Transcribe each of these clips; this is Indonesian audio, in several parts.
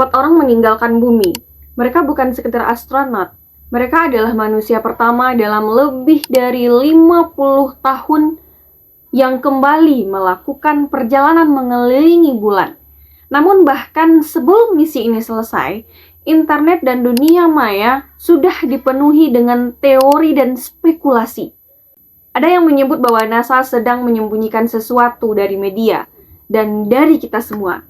4 orang meninggalkan bumi. Mereka bukan sekedar astronot. Mereka adalah manusia pertama dalam lebih dari 50 tahun yang kembali melakukan perjalanan mengelilingi bulan. Namun bahkan sebelum misi ini selesai, internet dan dunia maya sudah dipenuhi dengan teori dan spekulasi. Ada yang menyebut bahwa NASA sedang menyembunyikan sesuatu dari media dan dari kita semua.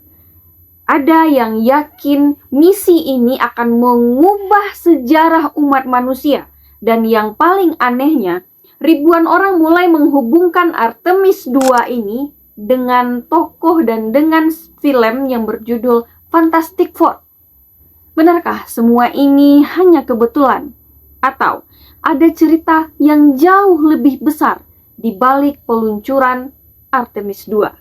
Ada yang yakin misi ini akan mengubah sejarah umat manusia. Dan yang paling anehnya, ribuan orang mulai menghubungkan Artemis II ini dengan tokoh dan dengan film yang berjudul Fantastic Four. Benarkah semua ini hanya kebetulan? Atau ada cerita yang jauh lebih besar di balik peluncuran Artemis II?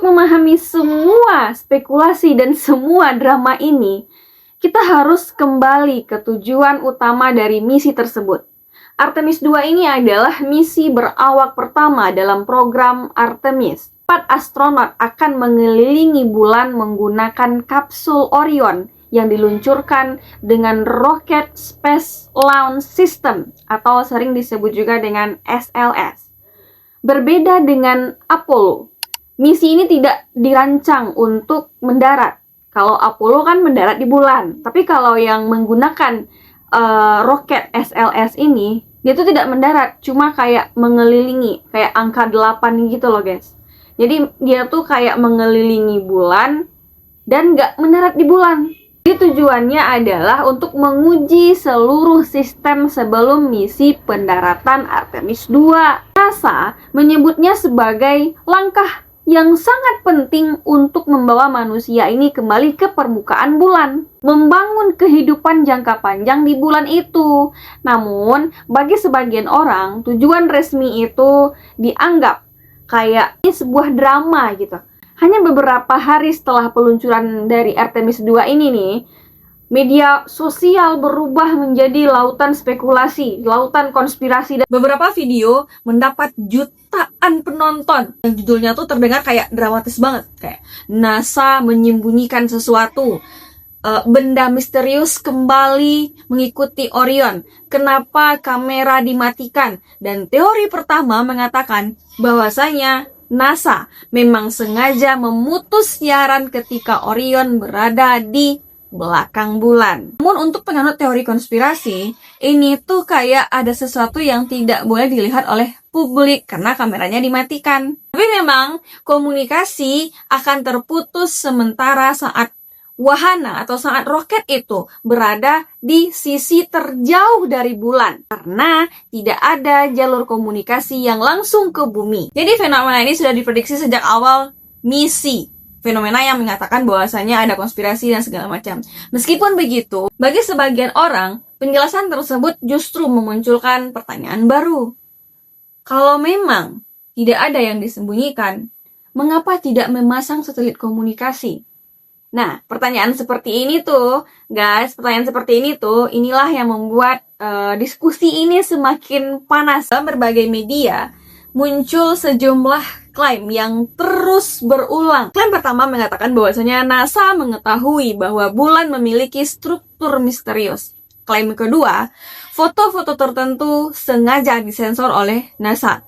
Memahami semua spekulasi dan semua drama ini, kita harus kembali ke tujuan utama dari misi tersebut. Artemis II ini adalah misi berawak pertama dalam program Artemis. 4 astronot akan mengelilingi bulan menggunakan kapsul Orion yang diluncurkan dengan Rocket Space Launch System atau sering disebut juga dengan SLS. Berbeda dengan Apollo, misi ini tidak dirancang untuk mendarat. Kalau Apollo kan mendarat di bulan. Tapi kalau yang menggunakan roket SLS ini, dia tuh tidak mendarat. Cuma kayak mengelilingi. Kayak angka 8 gitu loh guys. Jadi dia tuh kayak mengelilingi bulan dan nggak mendarat di bulan. Jadi tujuannya adalah untuk menguji seluruh sistem sebelum misi pendaratan Artemis II. NASA menyebutnya sebagai langkah yang sangat penting untuk membawa manusia ini kembali ke permukaan bulan, membangun kehidupan jangka panjang di bulan itu. Namun, bagi sebagian orang, tujuan resmi itu dianggap kayak ini sebuah drama gitu. Hanya beberapa hari setelah peluncuran dari Artemis II ini nih, media sosial berubah menjadi lautan spekulasi, lautan konspirasi, dan beberapa video mendapat jutaan penonton. Yang judulnya tuh terdengar kayak dramatis banget, kayak NASA menyembunyikan sesuatu, benda misterius kembali mengikuti Orion, kenapa kamera dimatikan, dan teori pertama mengatakan bahwasanya NASA memang sengaja memutus siaran ketika Orion berada di belakang bulan. Namun untuk penganut teori konspirasi, ini tuh kayak ada sesuatu yang tidak boleh dilihat oleh publik karena kameranya dimatikan. Tapi memang komunikasi akan terputus sementara saat wahana atau saat roket itu berada di sisi terjauh dari bulan karena tidak ada jalur komunikasi yang langsung ke bumi. Jadi fenomena ini sudah diprediksi sejak awal misi. Fenomena yang mengatakan bahwasanya ada konspirasi dan segala macam. Meskipun begitu, bagi sebagian orang, penjelasan tersebut justru memunculkan pertanyaan baru. Kalau memang tidak ada yang disembunyikan, mengapa tidak memasang satelit komunikasi? Nah, pertanyaan seperti ini tuh, guys, inilah yang membuat diskusi ini semakin panas. Dalam berbagai media, muncul sejumlah klaim yang terus berulang. Klaim pertama mengatakan bahwasanya NASA mengetahui bahwa bulan memiliki struktur misterius. Klaim kedua, foto-foto tertentu sengaja disensor oleh NASA.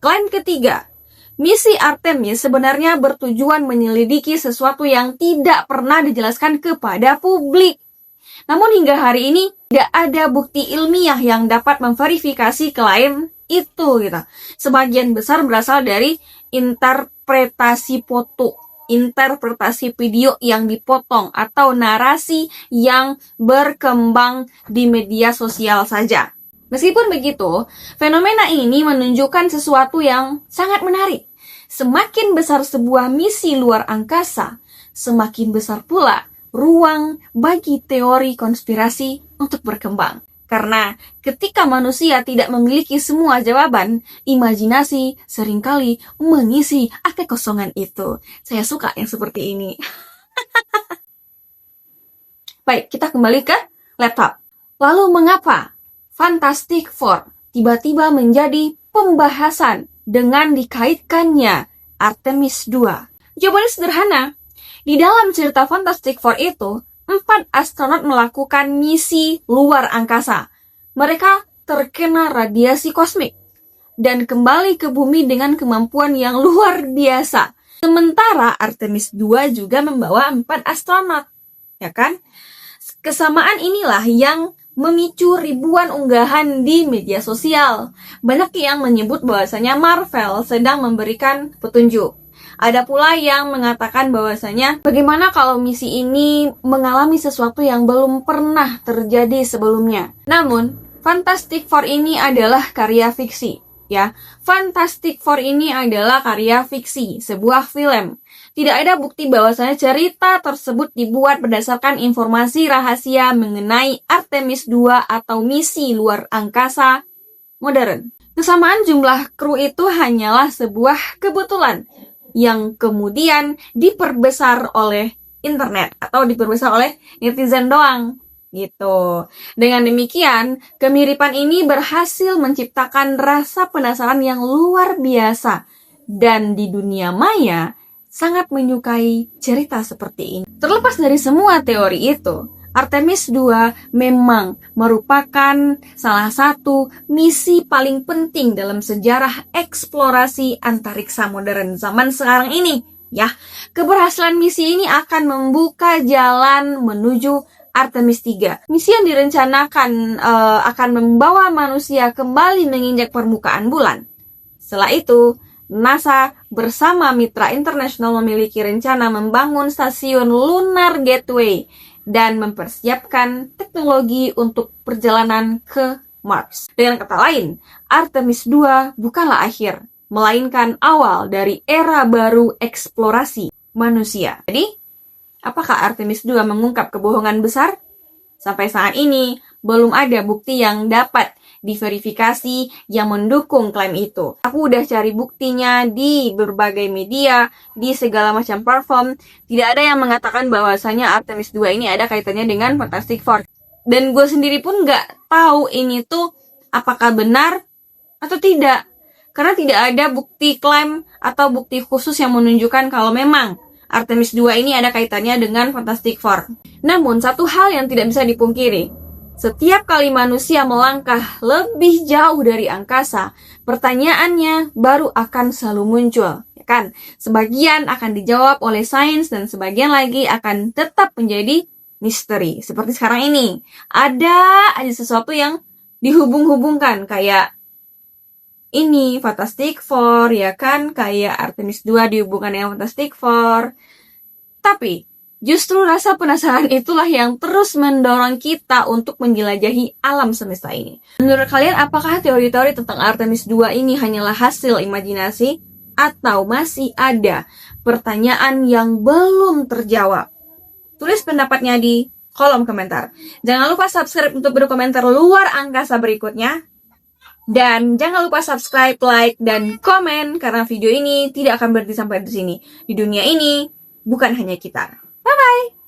Klaim ketiga, misi Artemis sebenarnya bertujuan menyelidiki sesuatu yang tidak pernah dijelaskan kepada publik. Namun hingga hari ini tidak ada bukti ilmiah yang dapat memverifikasi klaim itu gitu. Sebagian besar berasal dari interpretasi foto, interpretasi video yang dipotong atau narasi yang berkembang di media sosial saja. Meskipun begitu, fenomena ini menunjukkan sesuatu yang sangat menarik. Semakin besar sebuah misi luar angkasa, semakin besar pula ruang bagi teori konspirasi untuk berkembang. Karena ketika manusia tidak memiliki semua jawaban, imajinasi seringkali mengisi kekosongan itu. Saya suka yang seperti ini. Baik, kita kembali ke laptop. Lalu mengapa Fantastic Four tiba-tiba menjadi pembahasan dengan dikaitkannya Artemis II? Jawabannya sederhana. Di dalam cerita Fantastic Four itu, 4 astronot melakukan misi luar angkasa. Mereka terkena radiasi kosmik dan kembali ke bumi dengan kemampuan yang luar biasa. Sementara Artemis II juga membawa 4 astronot, ya kan? Kesamaan inilah yang memicu ribuan unggahan di media sosial. Banyak yang menyebut bahwasanya Marvel sedang memberikan petunjuk. Ada pula yang mengatakan bahwasanya bagaimana kalau misi ini mengalami sesuatu yang belum pernah terjadi sebelumnya. Namun, Fantastic Four ini adalah karya fiksi, ya. Fantastic Four ini adalah karya fiksi, sebuah film. Tidak ada bukti bahwasanya cerita tersebut dibuat berdasarkan informasi rahasia mengenai Artemis II atau misi luar angkasa modern. Kesamaan jumlah kru itu hanyalah sebuah kebetulan yang kemudian diperbesar oleh internet atau diperbesar oleh netizen doang gitu. Dengan demikian, kemiripan ini berhasil menciptakan rasa penasaran yang luar biasa dan di dunia maya sangat menyukai cerita seperti ini. Terlepas dari semua teori itu, Artemis II memang merupakan salah satu misi paling penting dalam sejarah eksplorasi antariksa modern zaman sekarang ini. Ya, keberhasilan misi ini akan membuka jalan menuju Artemis III. Misi yang direncanakan akan membawa manusia kembali menginjak permukaan bulan. Setelah itu, NASA bersama mitra internasional memiliki rencana membangun stasiun Lunar Gateway dan mempersiapkan teknologi untuk perjalanan ke Mars. Dengan kata lain, Artemis II bukanlah akhir, melainkan awal dari era baru eksplorasi manusia. Jadi, apakah Artemis II mengungkap kebohongan besar? Sampai saat ini, belum ada bukti yang dapat diverifikasi yang mendukung klaim itu. Aku udah cari buktinya di berbagai media, di segala macam platform. Tidak ada yang mengatakan bahwasanya Artemis II ini ada kaitannya dengan Fantastic Four. Dan gue sendiri pun nggak tahu ini tuh apakah benar atau tidak. Karena tidak ada bukti klaim atau bukti khusus yang menunjukkan kalau memang Artemis II ini ada kaitannya dengan Fantastic Four. Namun, satu hal yang tidak bisa dipungkiri, setiap kali manusia melangkah lebih jauh dari angkasa, pertanyaannya baru akan selalu muncul, ya kan? Sebagian akan dijawab oleh sains dan sebagian lagi akan tetap menjadi misteri. Seperti sekarang ini, ada aja sesuatu yang dihubung-hubungkan kayak ini Fantastic Four, ya kan? Kayak Artemis II dihubungkan dengan Fantastic Four. Tapi justru rasa penasaran itulah yang terus mendorong kita untuk menjelajahi alam semesta ini. Menurut kalian, apakah teori-teori tentang Artemis II ini hanyalah hasil imajinasi atau masih ada pertanyaan yang belum terjawab? Tulis pendapatnya di kolom komentar. Jangan lupa subscribe untuk berkomentar luar angkasa berikutnya. Dan jangan lupa subscribe, like, dan komen karena video ini tidak akan berhenti sampai di sini. Di dunia ini bukan hanya kita. Bye-bye!